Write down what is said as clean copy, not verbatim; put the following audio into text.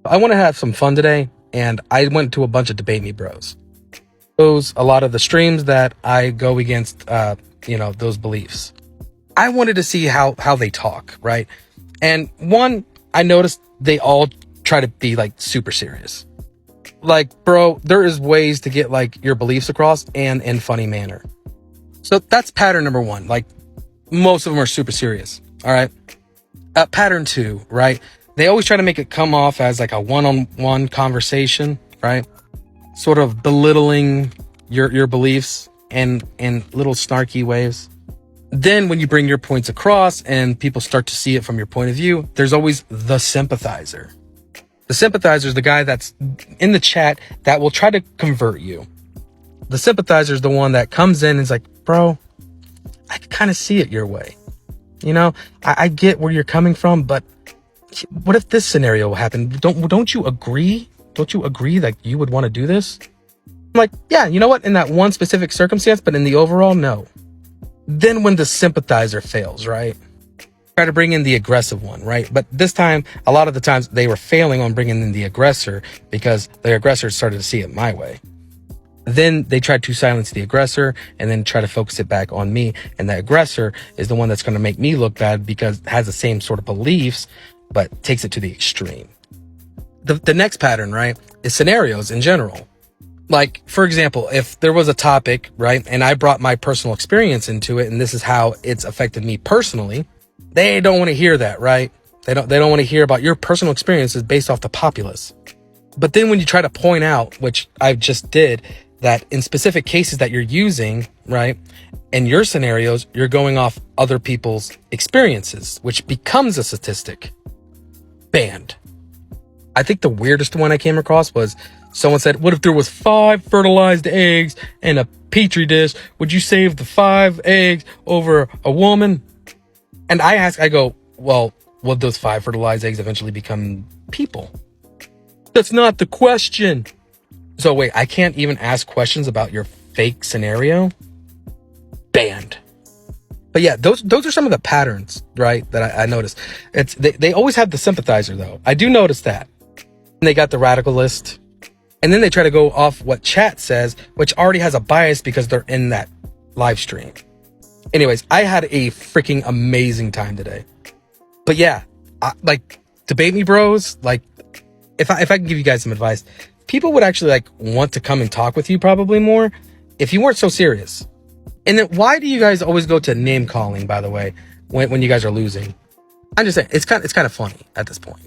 I want to have some fun today, and I went to a bunch of Debate Me Bros. Those a lot of the streams that I go against, those beliefs. I wanted to see how they talk, right? And one, I noticed they all try to be like super serious. Like, bro, there is ways to get like your beliefs across and in funny manner. So that's pattern number one. Like, most of them are super serious. All right. Pattern two, right? They always try to make it come off as like a one-on-one conversation, right? Sort of belittling your beliefs and in little snarky ways. Then when you bring your points across and people start to see it from your point of view, there's always the sympathizer. The sympathizer is the guy that's in the chat that will try to convert you. The sympathizer is the one that comes in and is like, bro, I kind of see it your way. I get where you're coming from, but what if this scenario happened? Don't you agree? Don't you agree that you would want to do this? I'm like, yeah, you know what? In that one specific circumstance, but in the overall, no. Then when the sympathizer fails, right? Try to bring in the aggressive one, right? But this time, a lot of the times they were failing on bringing in the aggressor because the aggressor started to see it my way. Then they tried to silence the aggressor and then try to focus it back on me. And the aggressor is the one that's going to make me look bad because it has the same sort of beliefs, but takes it to the extreme. The next pattern, right, is scenarios in general. Like, for example, if there was a topic, right, and I brought my personal experience into it, and this is how it's affected me personally, they don't want to hear that, right? They don't want to hear about your personal experiences based off the populace. But then when you try to point out, which I just did, that in specific cases that you're using, right, in your scenarios, you're going off other people's experiences, which becomes a statistic. Banned. I think the weirdest one I came across was someone said, what if there was 5 fertilized eggs in a petri dish? Would you save the 5 eggs over a woman? And I go, well, would those 5 fertilized eggs eventually become people? That's not the question. So wait, I can't even ask questions about your fake scenario? Banned. But yeah, those are some of the patterns, right, that I noticed. They always have the sympathizer, though. I do notice that. And they got the radicalist. And then they try to go off what chat says, which already has a bias because they're in that live stream. Anyways, I had a freaking amazing time today. But yeah, Debate Me Bros, like, if I can give you guys some advice, people would actually like want to come and talk with you probably more if you weren't so serious. And then why do you guys always go to name calling, by the way, when you guys are losing? I'm just saying, it's kind of funny at this point.